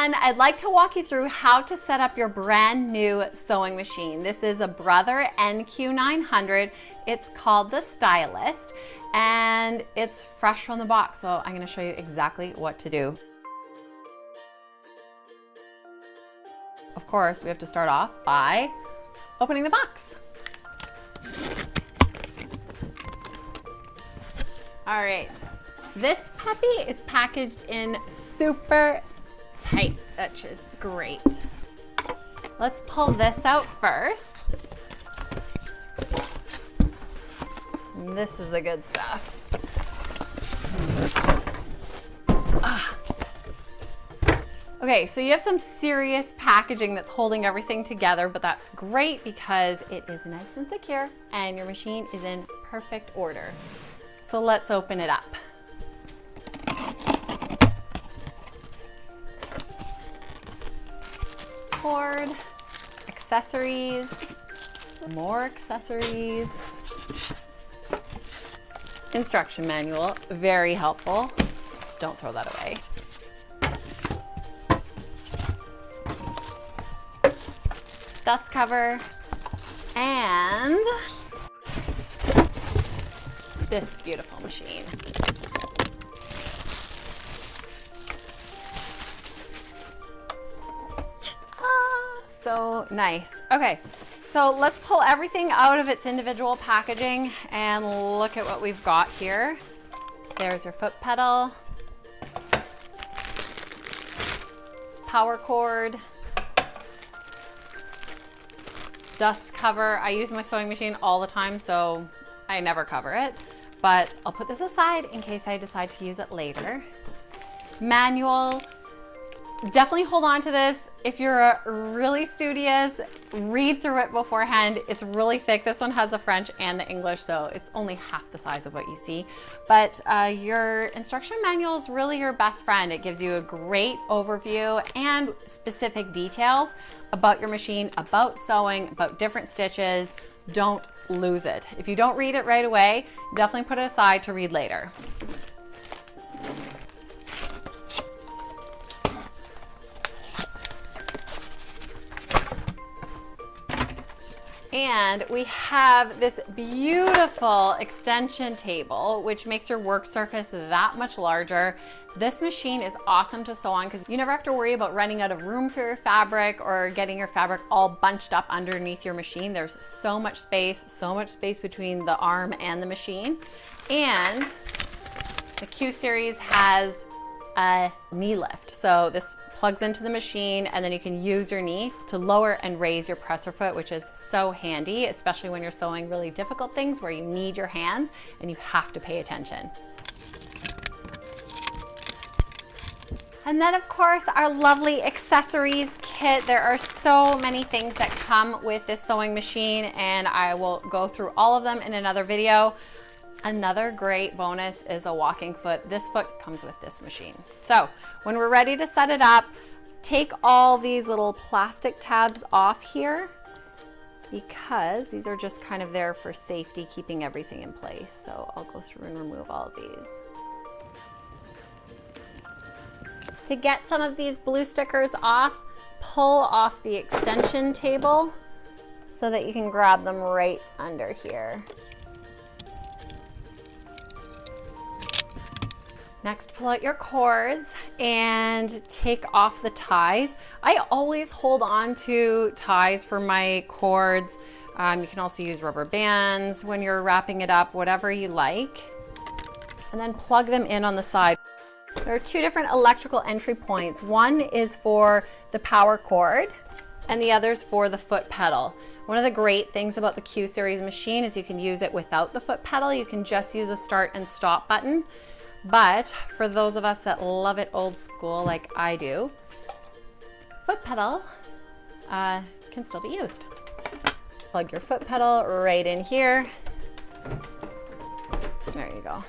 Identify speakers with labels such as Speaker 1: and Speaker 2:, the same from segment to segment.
Speaker 1: everyone. I'd like to walk you through how to set up your brand new sewing machine. This is a Brother NQ900. It's called the Stylist and it's fresh from the box. So I'm going to show you exactly what to do. Of course, we have to start off by opening the box. All right, this puppy is packaged in super tight, which is great. Let's pull this out first. And this is the good stuff. Okay, so you have some serious packaging that's holding everything together, but that's great because it is nice and secure and your machine is in perfect order. So let's open it up. Cord, accessories, more accessories, instruction manual, very helpful. Don't throw that away. Dust cover, and this beautiful machine. So nice. Okay, so let's pull everything out of its individual packaging and look at what we've got here. There's your foot pedal, power cord, dust cover. I use my sewing machine all the time, so I never cover it, but I'll put this aside in case I decide to use it later. Manual, definitely hold on to this. If you're really studious, read through it beforehand. It's really thick. This one has the French and the English, so it's only half the size of what you see. But your instruction manual is really your best friend. It gives you a great overview and specific details about your machine, about sewing, about different stitches. Don't lose it. If you don't read it right away, definitely put it aside to read later. And we have this beautiful extension table, which makes your work surface that much larger. This machine is awesome to sew on because you never have to worry about running out of room for your fabric or getting your fabric all bunched up underneath your machine. There's so much space between the arm and the machine. And the Q series has a knee lift. So this plugs into the machine and then you can use your knee to lower and raise your presser foot, which is so handy, especially when you're sewing really difficult things where you need your hands and you have to pay attention. And then of course our lovely accessories kit. There are so many things that come with this sewing machine and I will go through all of them in another video. Another great bonus is a walking foot. This foot comes with this machine. So when we're ready to set it up, take all these little plastic tabs off here because these are just kind of there for safety, keeping everything in place. So I'll go through and remove all of these. To get some of these blue stickers off, pull off the extension table so that you can grab them right under here. Next, pull out your cords and take off the ties. I always hold on to ties for my cords. You can also use rubber bands when you're wrapping it up, whatever you like. And then plug them in on the side. There are two different electrical entry points. One is for the power cord and the other's for the foot pedal. One of the great things about the Q series machine is you can use it without the foot pedal. You can just use a start and stop button. But for those of us that love it old school like I do, foot pedal can still be used. Plug your foot pedal right in here. There you go.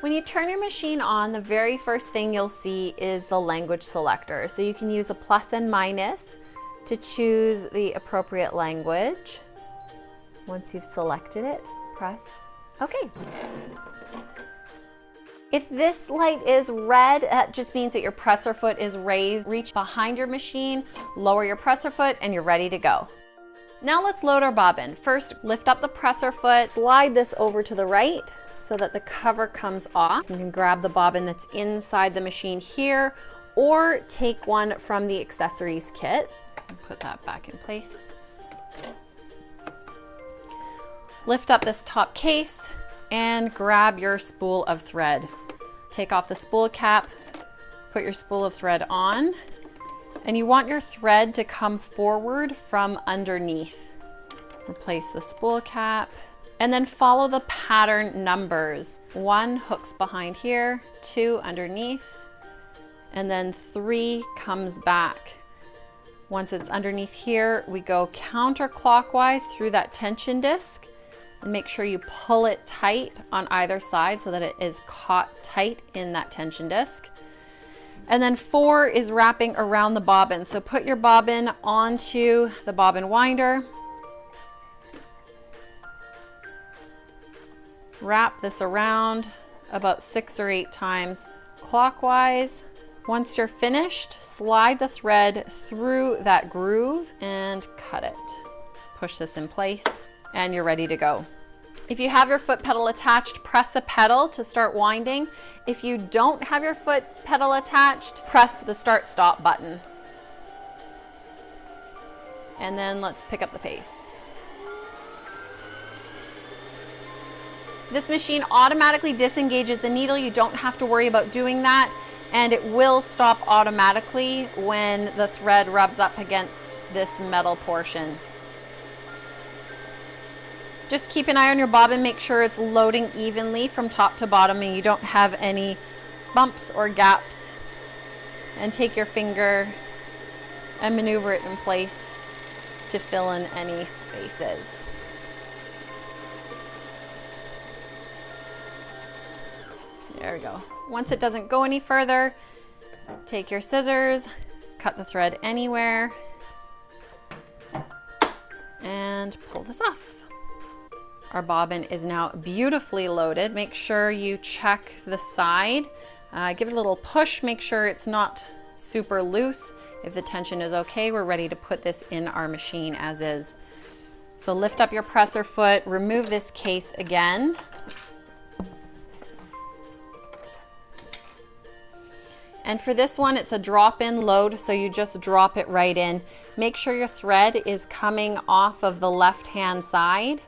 Speaker 1: When you turn your machine on, the very first thing you'll see is the language selector. So you can use a plus and minus to choose the appropriate language. Once you've selected it, press OK. If this light is red, that just means that your presser foot is raised. Reach behind your machine, lower your presser foot, and you're ready to go. Now let's load our bobbin. First, lift up the presser foot, slide this over to the right so that the cover comes off. You can grab the bobbin that's inside the machine here, or take one from the accessories kit and put that back in place. Lift up this top case and grab your spool of thread. Take off the spool cap, put your spool of thread on, and you want your thread to come forward from underneath. Replace the spool cap, and then follow the pattern numbers. 1 hooks behind here, 2 underneath, and then 3 comes back. Once it's underneath here, we go counterclockwise through that tension disc, and make sure you pull it tight on either side so that it is caught tight in that tension disc. And then 4 is wrapping around the bobbin. So put your bobbin onto the bobbin winder. Wrap this around about 6 or 8 times clockwise. Once you're finished, slide the thread through that groove and cut it. Push this in place and you're ready to go. If you have your foot pedal attached, press the pedal to start winding. If you don't have your foot pedal attached, press the start-stop button. And then let's pick up the pace. This machine automatically disengages the needle. You don't have to worry about doing that, and it will stop automatically when the thread rubs up against this metal portion. Just keep an eye on your bobbin, make sure it's loading evenly from top to bottom and you don't have any bumps or gaps. And take your finger and maneuver it in place to fill in any spaces. There we go. Once it doesn't go any further, take your scissors, cut the thread anywhere, and pull this off. Our bobbin is now beautifully loaded. Make sure you check the side. Give it a little push, make sure it's not super loose. If the tension is okay, we're ready to put this in our machine as is. So lift up your presser foot, remove this case again. And for this one, it's a drop-in load, so you just drop it right in. Make sure your thread is coming off of the left-hand side,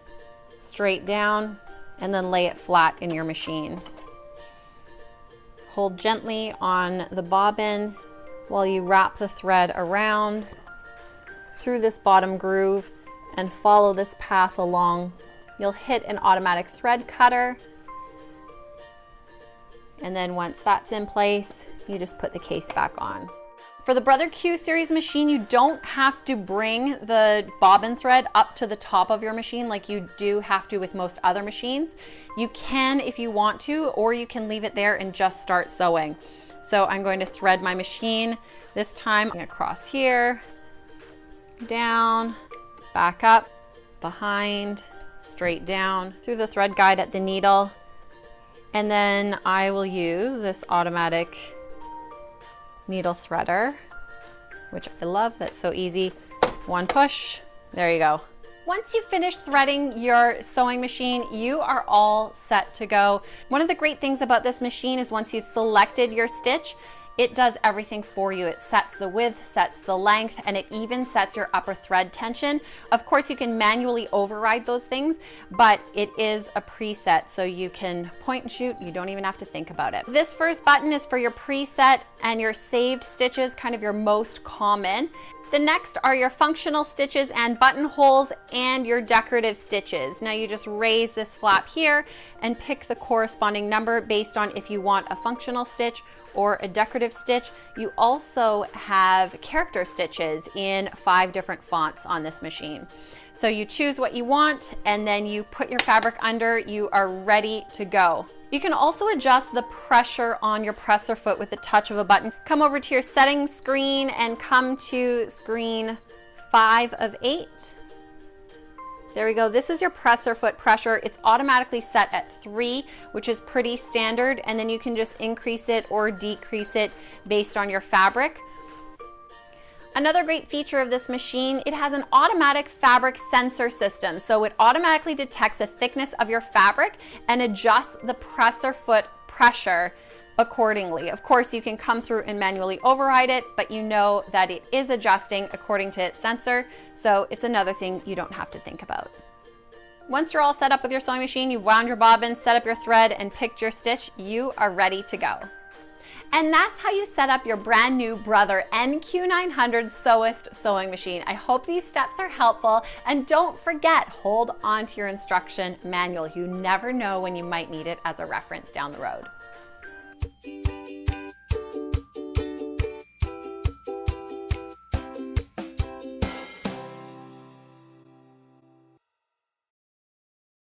Speaker 1: straight down, and then lay it flat in your machine. Hold gently on the bobbin while you wrap the thread around through this bottom groove and follow this path along. You'll hit an automatic thread cutter, and then once that's in place, you just put the case back on. For the Brother Q series machine, you don't have to bring the bobbin thread up to the top of your machine like you do have to with most other machines. You can if you want to, or you can leave it there and just start sewing. So I'm going to thread my machine. This time across here, down, back up, behind, straight down, through the thread guide at the needle. And then I will use this automatic needle threader, which I love. That's so easy. One push, there you go. Once you've finished threading your sewing machine, you are all set to go. One of the great things about this machine is once you've selected your stitch, it does everything for you. It sets the width, sets the length, and it even sets your upper thread tension. Of course, you can manually override those things, but it is a preset, so you can point and shoot. You don't even have to think about it. This first button is for your preset and your saved stitches, kind of your most common. The next are your functional stitches and buttonholes and your decorative stitches. Now you just raise this flap here and pick the corresponding number based on if you want a functional stitch or a decorative stitch. You also have character stitches in 5 different fonts on this machine. So you choose what you want and then you put your fabric under, you are ready to go. You can also adjust the pressure on your presser foot with the touch of a button. Come over to your settings screen and come to screen 5 of 8. There we go. This is your presser foot pressure. It's automatically set at 3, which is pretty standard, and then you can just increase it or decrease it based on your fabric. Another great feature of this machine, it has an automatic fabric sensor system. So it automatically detects the thickness of your fabric and adjusts the presser foot pressure accordingly. Of course, you can come through and manually override it, but you know that it is adjusting according to its sensor. So it's another thing you don't have to think about. Once you're all set up with your sewing machine, you've wound your bobbin, set up your thread, and picked your stitch, you are ready to go. And that's how you set up your brand new Brother NQ900 Sewist sewing machine. I hope these steps are helpful, and don't forget, hold on to your instruction manual. You never know when you might need it as a reference down the road.